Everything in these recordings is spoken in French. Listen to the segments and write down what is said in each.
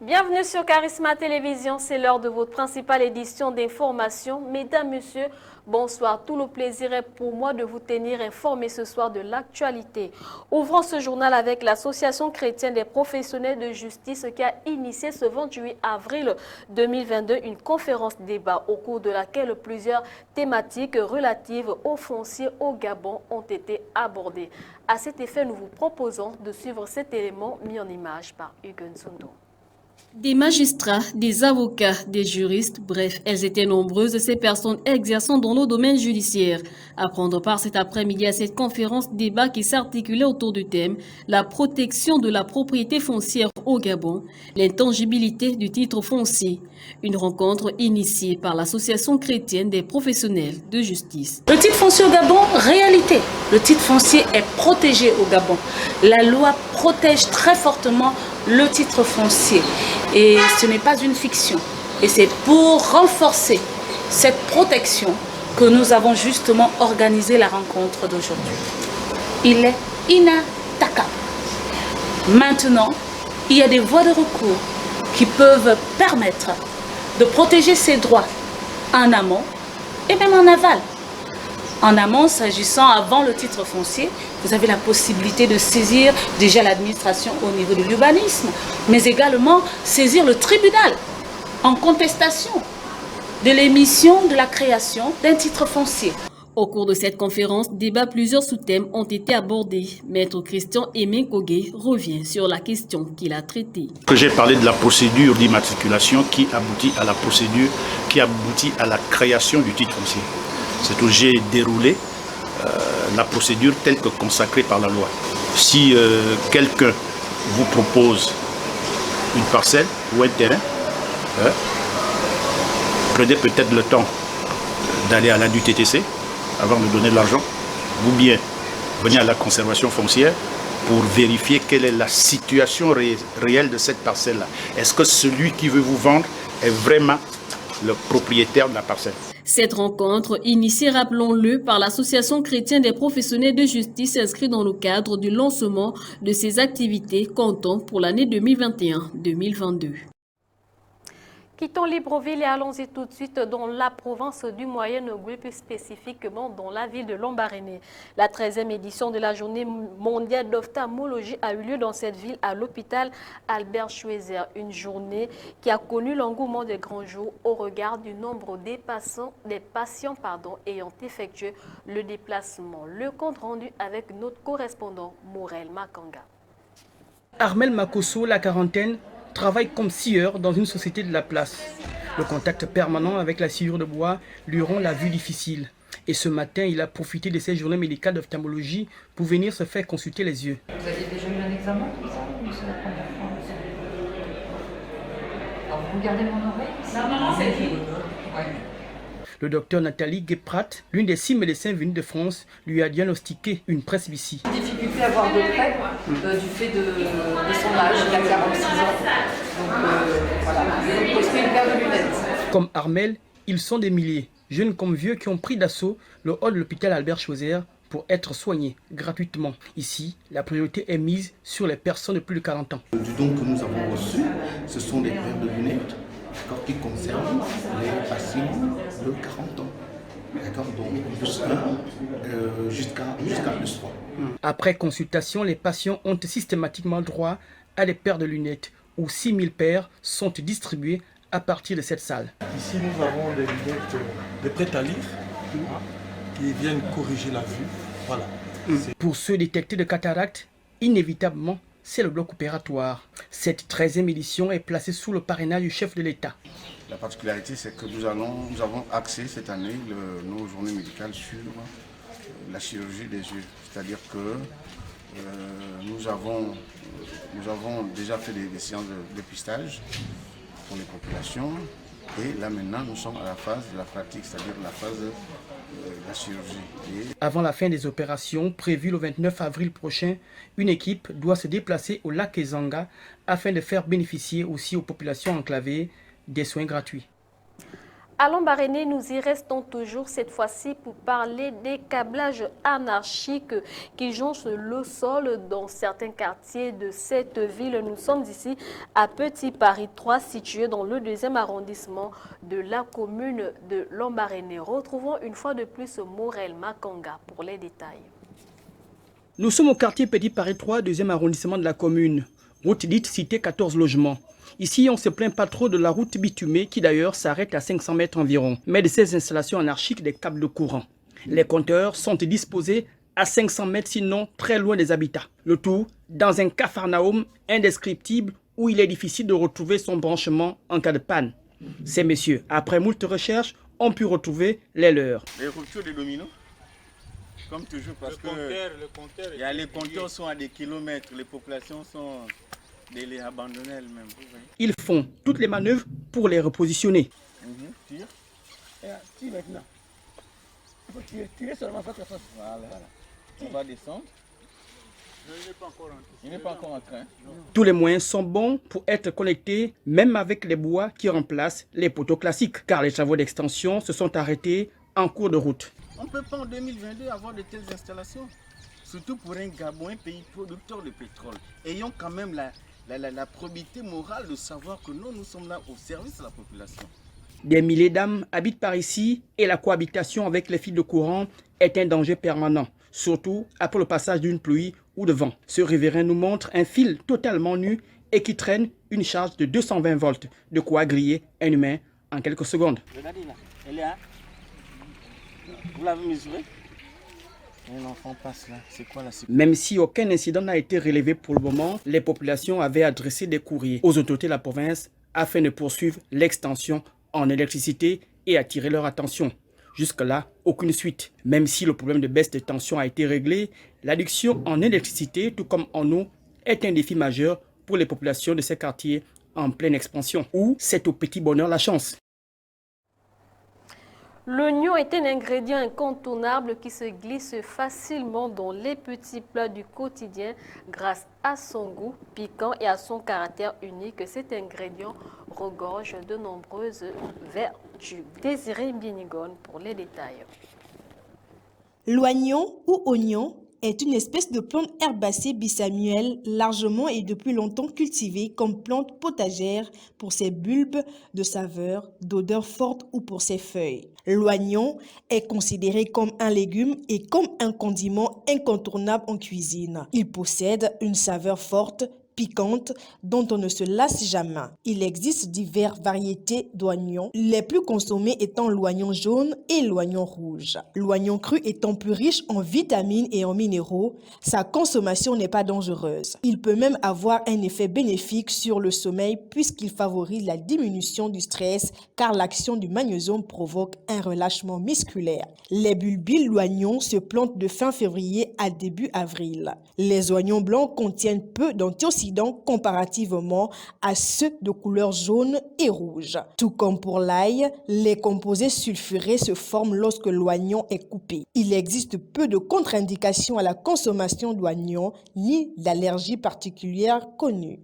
Bienvenue sur Charisma Télévision, c'est l'heure de votre principale édition d'information. Mesdames, Messieurs, bonsoir. Tout le plaisir est pour moi de vous tenir informés ce soir de l'actualité. Ouvrons ce journal avec l'Association chrétienne des professionnels de justice qui a initié ce 28 avril 2022 une conférence débat au cours de laquelle plusieurs thématiques relatives au foncier au Gabon ont été abordées. À cet effet, nous vous proposons de suivre cet élément mis en image par Hugues Nzundo. Des magistrats, des avocats, des juristes, bref, elles étaient nombreuses ces personnes exerçant dans le domaine judiciaire. À prendre part cet après-midi à cette conférence débat qui s'articulait autour du thème « La protection de la propriété foncière au Gabon, l'intangibilité du titre foncier ». Une rencontre initiée par l'Association chrétienne des professionnels de justice. Le titre foncier au Gabon, réalité. Le titre foncier est protégé au Gabon. La loi protège très fortement le titre foncier. Et ce n'est pas une fiction. Et c'est pour renforcer cette protection que nous avons justement organisé la rencontre d'aujourd'hui. Il est inattaquable. Maintenant, il y a des voies de recours qui peuvent permettre de protéger ces droits en amont et même en aval. En amont, s'agissant avant le titre foncier, vous avez la possibilité de saisir déjà l'administration au niveau de l'urbanisme, mais également saisir le tribunal en contestation de l'émission de la création d'un titre foncier. Au cours de cette conférence, débat, plusieurs sous-thèmes ont été abordés. Maître Christian Aimé Kogué revient sur la question qu'il a traitée. J'ai parlé de la procédure d'immatriculation qui aboutit à la procédure, qui aboutit à la création du titre foncier. C'est où j'ai déroulé la procédure telle que consacrée par la loi. Si quelqu'un vous propose une parcelle ou un terrain, prenez peut-être le temps d'aller à l'ADUTTC avant de donner de l'argent, ou bien venir à la conservation foncière pour vérifier quelle est la situation réelle de cette parcelle-là. Est-ce que celui qui veut vous vendre est vraiment le propriétaire de la parcelle? Cette rencontre, initiée, rappelons-le, par l'Association chrétienne des professionnels de justice, s'inscrit dans le cadre du lancement de ces activités comptant pour l'année 2021-2022. Quittons Libreville et allons-y tout de suite dans la province du Moyen-Ogooué, plus spécifiquement dans la ville de Lambaréné. La 13e édition de la journée mondiale d'ophtalmologie a eu lieu dans cette ville à l'hôpital Albert Schweitzer. Une journée qui a connu l'engouement des grands jours au regard du nombre des patients ayant effectué le déplacement. Le compte rendu avec notre correspondant Morel Makanga. Armel Makosso, la quarantaine, travaille comme scieur dans une société de la place. Le contact permanent avec la sciure de bois lui rend la vue difficile. Et ce matin, il a profité de ses journées médicales d'ophtalmologie pour venir se faire consulter les yeux. Vous aviez déjà eu un examen comme ça ou c'est la première fois? Alors vous regardez mon oreille? Non, c'est qui? Ouais. Le docteur Nathalie Guéprat, l'une des 6 médecins venus de France, lui a diagnostiqué une presbytie. Difficulté à voir de près du fait de son âge, il a 46 ans. Donc voilà, il faut une paire de lunettes. Comme Armel, ils sont des milliers, jeunes comme vieux, qui ont pris d'assaut le hall de l'hôpital Albert Schweitzer pour être soignés gratuitement. Ici, la priorité est mise sur les personnes de plus de 40 ans. Du don que nous avons reçu, ce sont des paires de lunettes qui concernent les patients de 40 ans. Donc plus 1 jusqu'à plus 3. Après consultation, les patients ont systématiquement droit à des paires de lunettes où 6000 paires sont distribuées à partir de cette salle. Ici, nous avons des lunettes de prêt à lire qui viennent corriger la vue. Voilà. Pour ceux détectés de cataracte, inévitablement, c'est le bloc opératoire. Cette 13e édition est placée sous le parrainage du chef de l'État. La particularité, c'est que nous avons axé cette année nos journées médicales sur la chirurgie des yeux. C'est-à-dire que nous avons déjà fait des séances de dépistage pour les populations. Et là maintenant, nous sommes à la phase de la pratique, c'est-à-dire la phase de la chirurgie. Avant la fin des opérations, prévues le 29 avril prochain, une équipe doit se déplacer au lac Ezanga afin de faire bénéficier aussi aux populations enclavées des soins gratuits. À Lambaréné, nous y restons toujours cette fois-ci pour parler des câblages anarchiques qui jonchent le sol dans certains quartiers de cette ville. Nous sommes ici à Petit Paris 3, situé dans le 2e arrondissement de la commune de Lambaréné. Retrouvons une fois de plus Morel Makanga pour les détails. Nous sommes au quartier Petit Paris 3, 2e arrondissement de la commune. Route dite cité 14 logements. Ici, on ne se plaint pas trop de la route bitumée qui d'ailleurs s'arrête à 500 mètres environ, mais de ces installations anarchiques des câbles de courant. Les compteurs sont disposés à 500 mètres, sinon très loin des habitats. Le tout dans un capharnaüm indescriptible où il est difficile de retrouver son branchement en cas de panne. Ces messieurs, après moult recherches, ont pu retrouver les leurs. Les ruptures des dominos, comme toujours, parce que les compteurs sont à des kilomètres, les populations sont... les abandonner elles-mêmes. Ils font toutes les manœuvres pour les repositionner. Tire. Tire maintenant. Il faut tirer seulement ça. Voilà. On va descendre. Il n'est pas encore en train. Tous les moyens sont bons pour être connectés, même avec les bois qui remplacent les poteaux classiques, car les travaux d'extension se sont arrêtés en cours de route. On ne peut pas en 2022 avoir de telles installations. Surtout pour un Gabon, un pays producteur de pétrole. Ayons quand même la probité morale de savoir que nous sommes là au service de la population. Des milliers d'âmes habitent par ici et la cohabitation avec les fils de courant est un danger permanent, surtout après le passage d'une pluie ou de vent. Ce riverain nous montre un fil totalement nu et qui traîne une charge de 220 volts, de quoi griller un humain en quelques secondes. Regardez là, elle est là. Vous l'avez mesuré? Un enfant passe là, c'est quoi la sécurité? Même si aucun incident n'a été relevé pour le moment, les populations avaient adressé des courriers aux autorités de la province afin de poursuivre l'extension en électricité et attirer leur attention. Jusque-là, aucune suite. Même si le problème de baisse de tension a été réglé, l'adduction en électricité, tout comme en eau, est un défi majeur pour les populations de ces quartiers en pleine expansion, où c'est au petit bonheur la chance. L'oignon est un ingrédient incontournable qui se glisse facilement dans les petits plats du quotidien grâce à son goût piquant et à son caractère unique. Cet ingrédient regorge de nombreuses vertus. Désiré Mbinigon pour les détails. L'oignon ou oignon est une espèce de plante herbacée bisannuelle largement et depuis longtemps cultivée comme plante potagère pour ses bulbes de saveur, d'odeur forte ou pour ses feuilles. L'oignon est considéré comme un légume et comme un condiment incontournable en cuisine. Il possède une saveur forte, piquante, dont on ne se lasse jamais. Il existe diverses variétés d'oignons, les plus consommés étant l'oignon jaune et l'oignon rouge. L'oignon cru étant plus riche en vitamines et en minéraux, sa consommation n'est pas dangereuse. Il peut même avoir un effet bénéfique sur le sommeil puisqu'il favorise la diminution du stress car l'action du magnésium provoque un relâchement musculaire. Les bulbilles l'oignon se plantent de fin février à début avril. Les oignons blancs contiennent peu d'antioxydants comparativement à ceux de couleur jaune et rouge. Tout comme pour l'ail, les composés sulfurés se forment lorsque l'oignon est coupé. Il existe peu de contre-indications à la consommation d'oignons ni d'allergies particulières connues.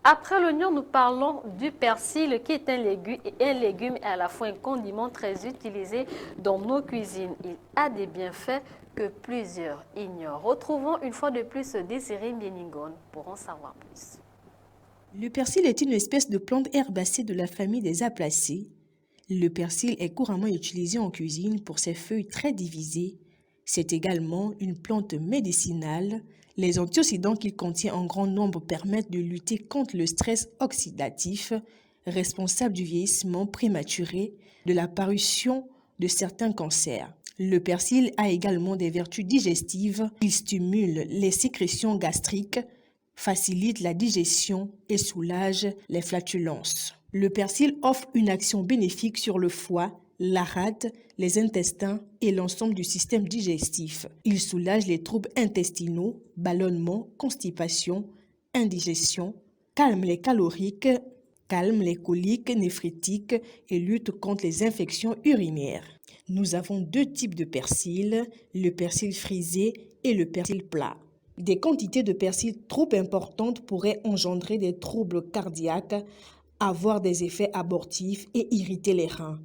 Après l'oignon, nous parlons du persil qui est un légume et à la fois un condiment très utilisé dans nos cuisines. Il a des bienfaits que plusieurs ignorent. Retrouvons une fois de plus Désiré Mbinigon pour en savoir plus. Le persil est une espèce de plante herbacée de la famille des Apacées. Le persil est couramment utilisé en cuisine pour ses feuilles très divisées. C'est également une plante médicinale. Les antioxydants qu'il contient en grand nombre permettent de lutter contre le stress oxydatif, responsable du vieillissement prématuré, de la parution de certains cancers. Le persil a également des vertus digestives. Il stimule les sécrétions gastriques, facilite la digestion et soulage les flatulences. Le persil offre une action bénéfique sur le foie, la rate, les intestins et l'ensemble du système digestif. Il soulage les troubles intestinaux, ballonnement, constipation, indigestion, calme les caloriques, calme les coliques néphrétiques et lutte contre les infections urinaires. Nous avons deux types de persil, le persil frisé et le persil plat. Des quantités de persil trop importantes pourraient engendrer des troubles cardiaques, avoir des effets abortifs et irriter les reins.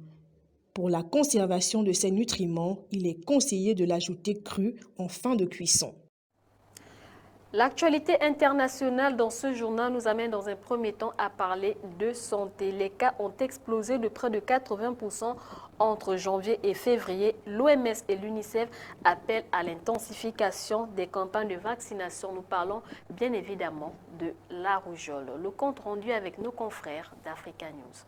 Pour la conservation de ces nutriments, il est conseillé de l'ajouter cru en fin de cuisson. L'actualité internationale dans ce journal nous amène dans un premier temps à parler de santé. Les cas ont explosé de près de 80% entre janvier et février. L'OMS et l'UNICEF appellent à l'intensification des campagnes de vaccination. Nous parlons bien évidemment de la rougeole. Le compte rendu avec nos confrères d'Africa News.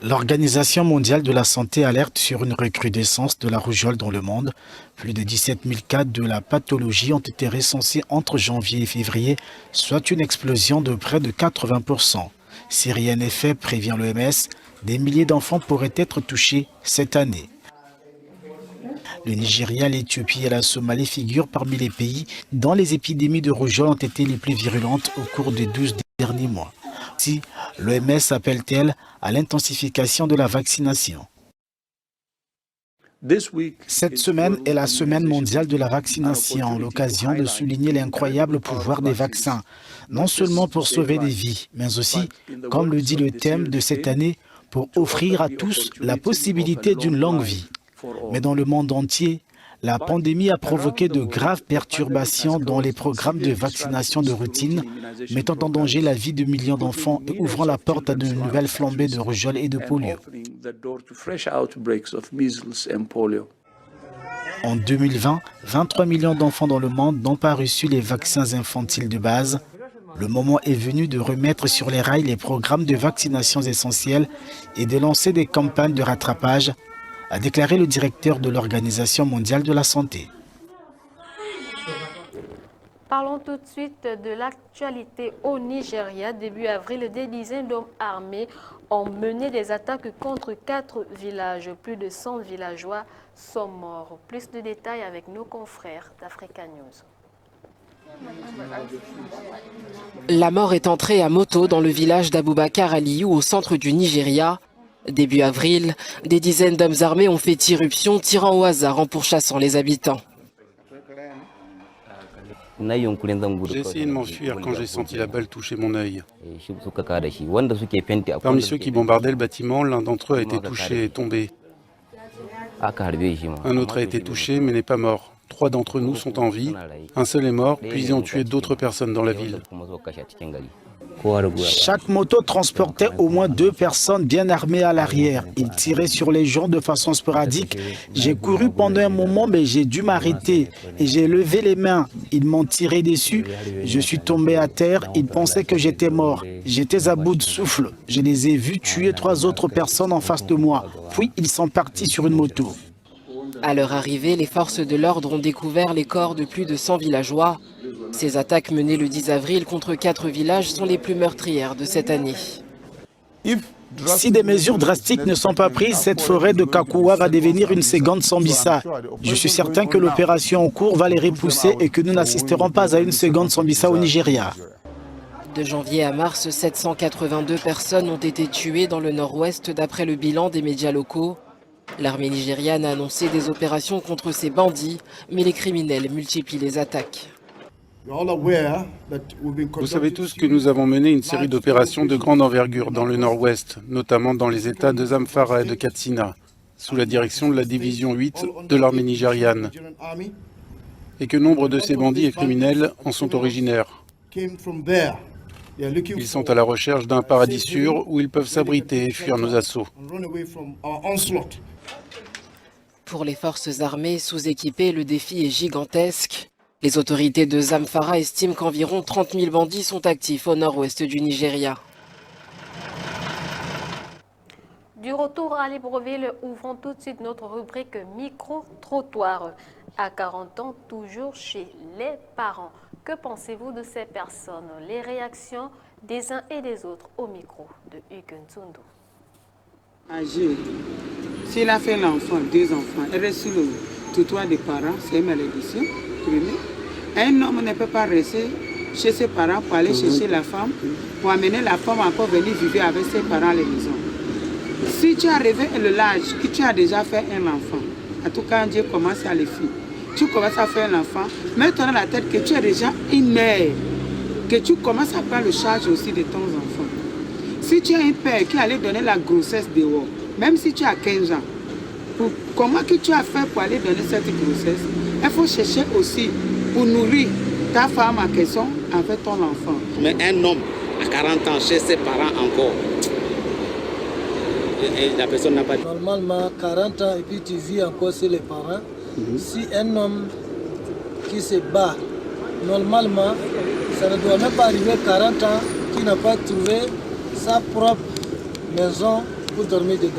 L'Organisation mondiale de la santé alerte sur une recrudescence de la rougeole dans le monde. Plus de 17 000 cas de la pathologie ont été recensés entre janvier et février, soit une explosion de près de 80%. Si rien n'est fait, prévient l'OMS, des milliers d'enfants pourraient être touchés cette année. Le Nigeria, l'Éthiopie et la Somalie figurent parmi les pays dont les épidémies de rougeole ont été les plus virulentes au cours des 12 derniers mois. Si l'OMS appelle-t-elle à l'intensification de la vaccination. Cette semaine est la semaine mondiale de la vaccination, l'occasion de souligner l'incroyable pouvoir des vaccins, non seulement pour sauver des vies, mais aussi, comme le dit le thème de cette année, pour offrir à tous la possibilité d'une longue vie. Mais dans le monde entier, la pandémie a provoqué de graves perturbations dans les programmes de vaccination de routine, mettant en danger la vie de millions d'enfants et ouvrant la porte à de nouvelles flambées de rougeole et de polio. En 2020, 23 millions d'enfants dans le monde n'ont pas reçu les vaccins infantiles de base. Le moment est venu de remettre sur les rails les programmes de vaccination essentiels et de lancer des campagnes de rattrapage, a déclaré le directeur de l'Organisation mondiale de la santé. Parlons tout de suite de l'actualité au Nigeria. Début avril, des dizaines d'hommes armés ont mené des attaques contre 4 villages. Plus de 100 villageois sont morts. Plus de détails avec nos confrères d'Africa News. La mort est entrée à moto dans le village d'Aboubacar Aliou au centre du Nigeria. Début avril, des dizaines d'hommes armés ont fait irruption, tirant au hasard en pourchassant les habitants. J'ai essayé de m'enfuir quand j'ai senti la balle toucher mon œil. Parmi ceux qui bombardaient le bâtiment, l'un d'entre eux a été touché et tombé. Un autre a été touché mais n'est pas mort. 3 d'entre nous sont en vie. Un seul est mort, puis ils ont tué d'autres personnes dans la ville. Chaque moto transportait au moins 2 personnes bien armées à l'arrière. Ils tiraient sur les gens de façon sporadique. J'ai couru pendant un moment, mais j'ai dû m'arrêter. Et j'ai levé les mains. Ils m'ont tiré dessus. Je suis tombé à terre. Ils pensaient que j'étais mort. J'étais à bout de souffle. Je les ai vus tuer 3 autres personnes en face de moi. Puis ils sont partis sur une moto. À leur arrivée, les forces de l'ordre ont découvert les corps de plus de 100 villageois. Ces attaques menées le 10 avril contre 4 villages sont les plus meurtrières de cette année. Si des mesures drastiques ne sont pas prises, cette forêt de Kakoua va devenir une seconde Sambisa. Je suis certain que l'opération en cours va les repousser et que nous n'assisterons pas à une seconde Sambisa au Nigeria. De janvier à mars, 782 personnes ont été tuées dans le nord-ouest d'après le bilan des médias locaux. L'armée nigériane a annoncé des opérations contre ces bandits, mais les criminels multiplient les attaques. Vous savez tous que nous avons mené une série d'opérations de grande envergure dans le nord-ouest, notamment dans les États de Zamfara et de Katsina, sous la direction de la division 8 de l'armée nigériane, et que nombre de ces bandits et criminels en sont originaires. Ils sont à la recherche d'un paradis sûr où ils peuvent s'abriter et fuir nos assauts. Pour les forces armées sous-équipées, le défi est gigantesque. Les autorités de Zamfara estiment qu'environ 30 000 bandits sont actifs au nord-ouest du Nigeria. Du retour à Libreville, ouvrons tout de suite notre rubrique micro-trottoir. À 40 ans, toujours chez les parents. Que pensez-vous de ces personnes? Les réactions des uns et des autres au micro de Hugues Nzundu. Âgé, s'il a fait l'enfant, 2 enfants, et reste sous le tutorat des parents, c'est une malédiction. Un homme ne peut pas rester chez ses parents pour aller chercher la femme, pour amener la femme encore venir vivre avec ses parents à la maison. Si tu es arrivé à l'âge que tu as déjà fait un enfant, en tout cas Dieu commence à le faire, tu commences à faire un enfant, mets-toi dans la tête que tu es déjà une mère. que tu commences à prendre charge aussi de ton enfant. Si tu as un père qui allait donner la grossesse dehors, même si tu as 15 ans, comment que tu as fait pour aller donner cette grossesse? Il faut chercher aussi pour nourrir ta femme en question avec ton enfant. Mais un homme à 40 ans chez ses parents encore, et la personne n'a pas... Normalement, 40 ans et puis tu vis encore chez les parents. Si un homme qui se bat, normalement, ça ne doit même pas arriver 40 ans qui n'a pas trouvé sa propre maison pour dormir dedans.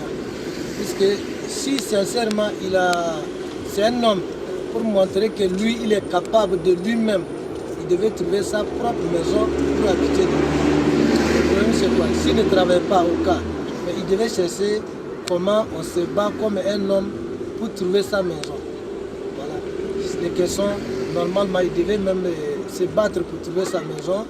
Puisque si sincèrement c'est un homme, pour montrer que lui, il est capable de lui-même, il devait trouver sa propre maison pour habiter dedans. Le problème c'est quoi? S'il ne travaille pas au cas, mais il devait chercher comment on se bat comme un homme pour trouver sa maison. Voilà. C'est des questions, normalement, il devait même se battre pour trouver sa maison.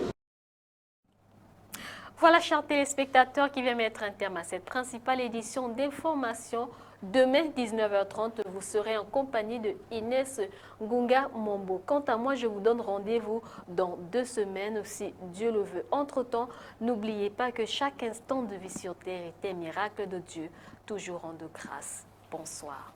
Voilà, chers téléspectateurs, qui vient mettre un terme à cette principale édition d'information. Demain, 19h30, vous serez en compagnie de Inès Gunga Mombo. Quant à moi, je vous donne rendez-vous dans 2 semaines, si Dieu le veut. Entre-temps, n'oubliez pas que chaque instant de vie sur terre est un miracle de Dieu, toujours en de grâce. Bonsoir.